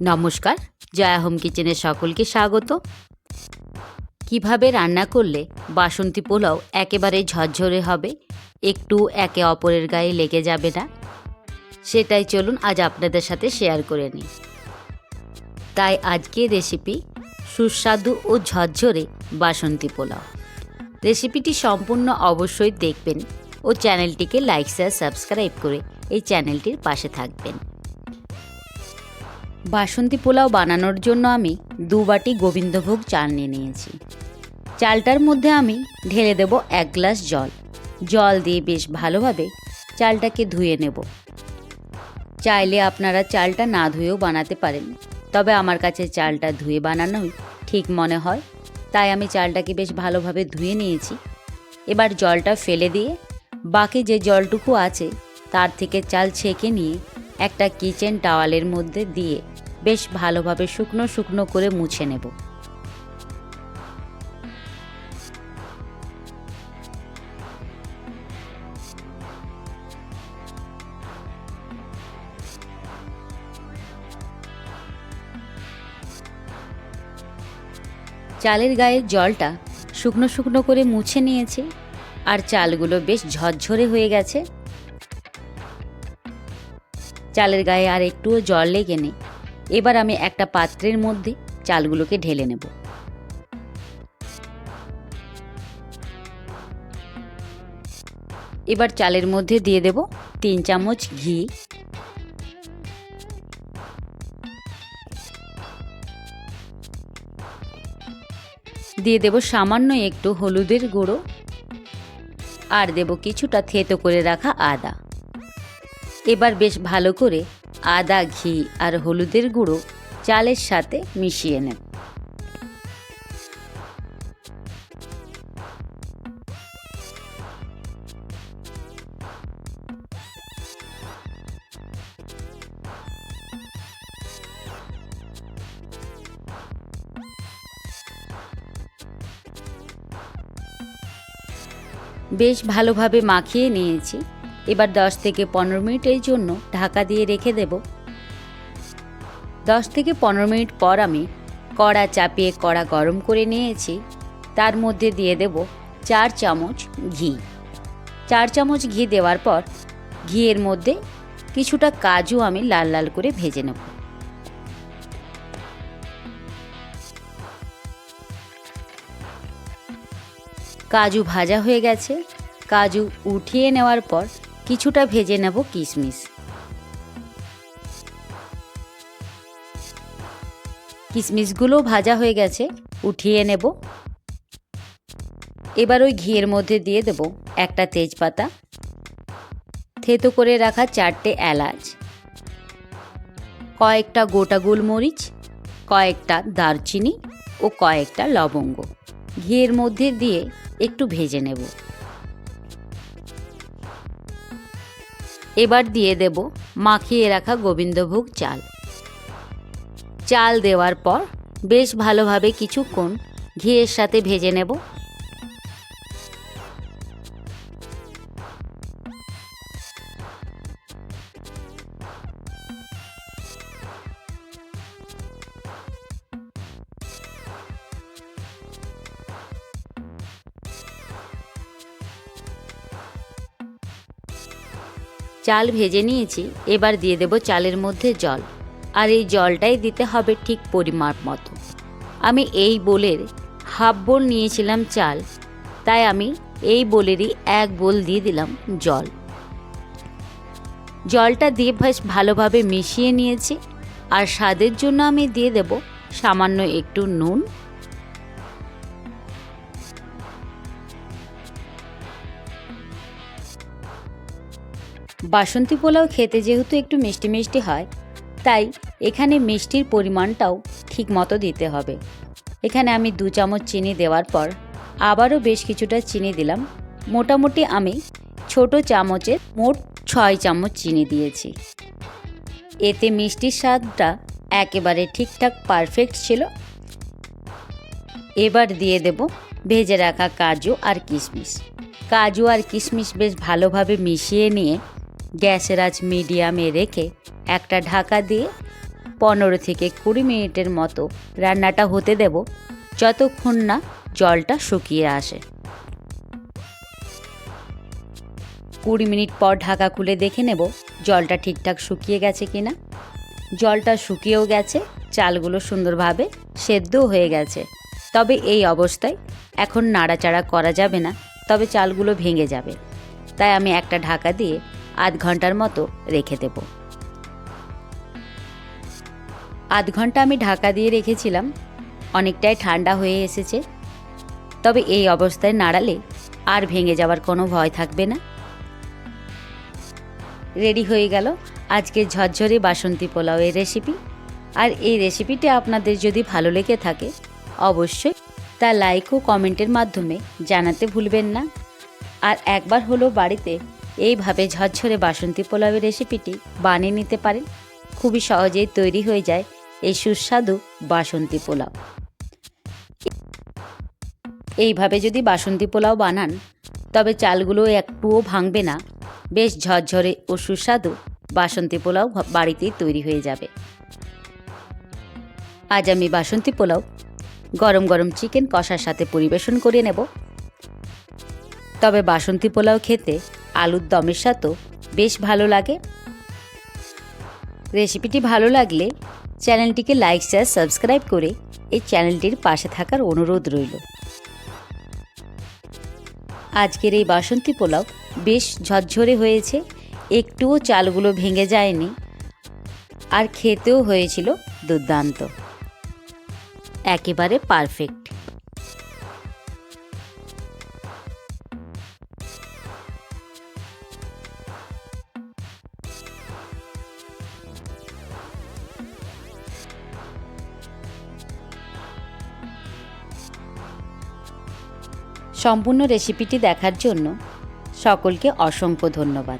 নমস্কার, জয়া হোম কিচেনে সকলকে স্বাগত। কিভাবে রান্না করলে বাসন্তী পোলাও একেবারে ঝরঝরে হবে, একটু একে অপরের গায়ে লেগে যাবে না, সেটাই চলুন আজ আপনাদের সাথে শেয়ার করে নিই। তাই আজকের রেসিপি সুস্বাদু ও ঝরঝরে বাসন্তী পোলাও। রেসিপিটি সম্পূর্ণ অবশ্যই দেখবেন ও চ্যানেলটিকে লাইক শেয়ার সাবস্ক্রাইব করে এই চ্যানেলটির পাশে থাকবেন। বাসন্তী পোলাও বানানোর জন্য আমি 2 বাটি গোবিন্দভোগ চাল নিয়ে নিয়েছি। চালটার মধ্যে আমি ঢেলে দেব 1 গ্লাস জল। জল দিয়ে বেশ ভালোভাবে চালটাকে ধুয়ে নেব। চাইলে আপনারা চালটা না ধুয়েও বানাতে পারেন, তবে আমার কাছে চালটা ধুয়ে বানানোই ঠিক মনে হয়, তাই আমি চালটাকে বেশ ভালোভাবে ধুয়ে নিয়েছি। এবার জলটা ফেলে দিয়ে বাকি যে জলটুকু আছে তার থেকে চাল ছেঁকে নিয়ে একটা কিচেন টাওয়ালের মধ্যে দিয়ে বেশ ভালোভাবে শুকনো শুকনো করে মুছে নেব। চালের গায়ের জলটা শুকনো শুকনো করে মুছে নিয়েছি, আর চালগুলো বেশ ঝরঝরে হয়ে গেছে। চালের গায়ে আর একটুও জল লেগে নেই। এবার আমি একটা পাত্রের মধ্যে চালগুলোকে ঢেলে নেব। এবার চালের মধ্যে দিয়ে দেব 3 চামচ ঘি, দিয়ে দেব সামান্য একটু হলুদের গুঁড়ো, আর দেব কিছুটা থেতো করে রাখা আদা। এবার বেশ ভালো করে আদা, ঘি আর হলুদের গুঁড়ো চালের সাথে মিশিয়ে নেব। বেশ ভালোভাবে মাখিয়ে নিয়েছি। এবার 10 থেকে 15 মিনিটের জন্য ঢাকা দিয়ে রেখে দেব। 10 থেকে 15 মিনিট পর আমি কড়া চাপিয়ে কড়া গরম করে নিয়েছি। তার মধ্যে দিয়ে দেব 4 চামচ ঘি। 4 চামচ ঘি দেওয়ার পর ঘিয়ের মধ্যে কিছুটা কাজু আমি লাল লাল করে ভেজে নেব। কাজু ভাজা হয়ে গেছে। কাজু উঠিয়ে নেওয়ার পর কিছুটা ভেজে নেব কিশমিশ। কিশমিশগুলো ভাজা হয়ে গেছে, উঠিয়ে নেব। এবার ওই ঘিয়ের মধ্যে দিয়ে দেব একটা তেজপাতা, থেতো করে রাখা 4টে এলাচ, কয়েকটা গোটা গোলমরিচ, কয়েকটা দারচিনি ও কয়েকটা লবঙ্গ ঘিয়ের মধ্যে দিয়ে একটু ভেজে নেব। এবার দিয়ে দেব মাখিয়ে রাখা গোবিন্দভোগ চাল। চাল দেওয়ার পর বেশ ভালোভাবে কিছুক্ষণ ঘিয়ের সাথে ভেজে নেব। চাল ভেজে নিয়েছি। এবার দিয়ে দেব চালের মধ্যে জল, আর এই জলটাই দিতে হবে ঠিক পরিমাপ মতো। আমি এই বোলের হাফ বোল নিয়েছিলাম চাল, তাই আমি এই বোলেরই 1 বোল দিয়ে দিলাম জল। জলটা দিয়ে বেশ ভালোভাবে মিশিয়ে নিয়েছি, আর স্বাদের জন্য আমি দিয়ে দেব সামান্য একটু নুন। বাসন্তী পোলাও খেতে যেহেতু একটু মিষ্টি মিষ্টি হয়, তাই এখানে মিষ্টির পরিমাণটাও ঠিক মতো দিতে হবে। এখানে আমি 2 চামচ চিনি দেওয়ার পর আবারও বেশ কিছুটা চিনি দিলাম। মোটামুটি আমি ছোট চামচের মোট 6 চামচ চিনি দিয়েছি। এতে মিষ্টির স্বাদটা একেবারে ঠিকঠাক পারফেক্ট ছিল। এবার দিয়ে দেব ভেজে রাখা কাজু আর কিশমিশ। কাজু আর কিশমিশ বেশ ভালোভাবে মিশিয়ে নিয়ে গ্যাসের আঁচ মিডিয়ামে রেখে একটা ঢাকা দিয়ে 15 থেকে 20 মিনিটের মতো রান্নাটা হতে দেব, যতক্ষণ না জলটা শুকিয়ে আসে। 20 মিনিট পর ঢাকা খুলে দেখে নেব জলটা ঠিকঠাক শুকিয়ে গেছে কিনা। জলটা শুকিয়েও গেছে, চালগুলো সুন্দরভাবে সেদ্ধও হয়ে গেছে। তবে এই অবস্থায় এখন নাড়াচাড়া করা যাবে না, তবে চালগুলো ভেঙে যাবে। তাই আমি একটা ঢাকা দিয়ে আধ ঘন্টার মতো রেখে দেব। আধ ঘন্টা আমি ঢাকা দিয়ে রেখেছিলাম, অনেকটাই ঠান্ডা হয়ে এসেছে। তবে এই অবস্থায় নাড়ালে আর ভেঙে যাওয়ার কোনো ভয় থাকবে না। রেডি হয়ে গেল আজকে ঝরঝরে বাসন্তী পোলাওয়ের রেসিপি। আর এই রেসিপিটি আপনাদের যদি ভালো লেগে থাকে অবশ্যই তা লাইক ও কমেন্টের মাধ্যমে জানাতে ভুলবেন না। আর একবার হলো বাড়িতে এইভাবে ঝরঝরে বাসন্তী পোলাওয়ের রেসিপিটি বানিয়ে নিতে পারেন। খুবই সহজেই তৈরি হয়ে যায় এই সুস্বাদু বাসন্তী পোলাও। এইভাবে যদি বাসন্তী পোলাও বানান তবে চালগুলো একটুও ভাঙবে না। বেশ ঝরঝরে ও সুস্বাদু বাসন্তী পোলাও বাড়িতেই তৈরি হয়ে যাবে। আজ আমি বাসন্তী পোলাও গরম গরম চিকেন কষার সাথে পরিবেশন করে নেব। তবে বাসন্তী পোলাও খেতে আলুর দমের সাথেও বেশ ভালো লাগে। রেসিপিটি ভালো লাগলে চ্যানেলটিকে লাইক, শেয়ার, সাবস্ক্রাইব করে এই চ্যানেলটির পাশে থাকার অনুরোধ রইল। আজকের এই বাসন্তী পোলাও বেশ ঝরঝরে হয়েছে, একটুও চালগুলো ভেঙে যায়নি, আর খেতেও হয়েছিল দুর্দান্ত, একেবারে পারফেক্ট। সম্পূর্ণ রেসিপিটি দেখার জন্য সকলকে অসংখ্য ধন্যবাদ।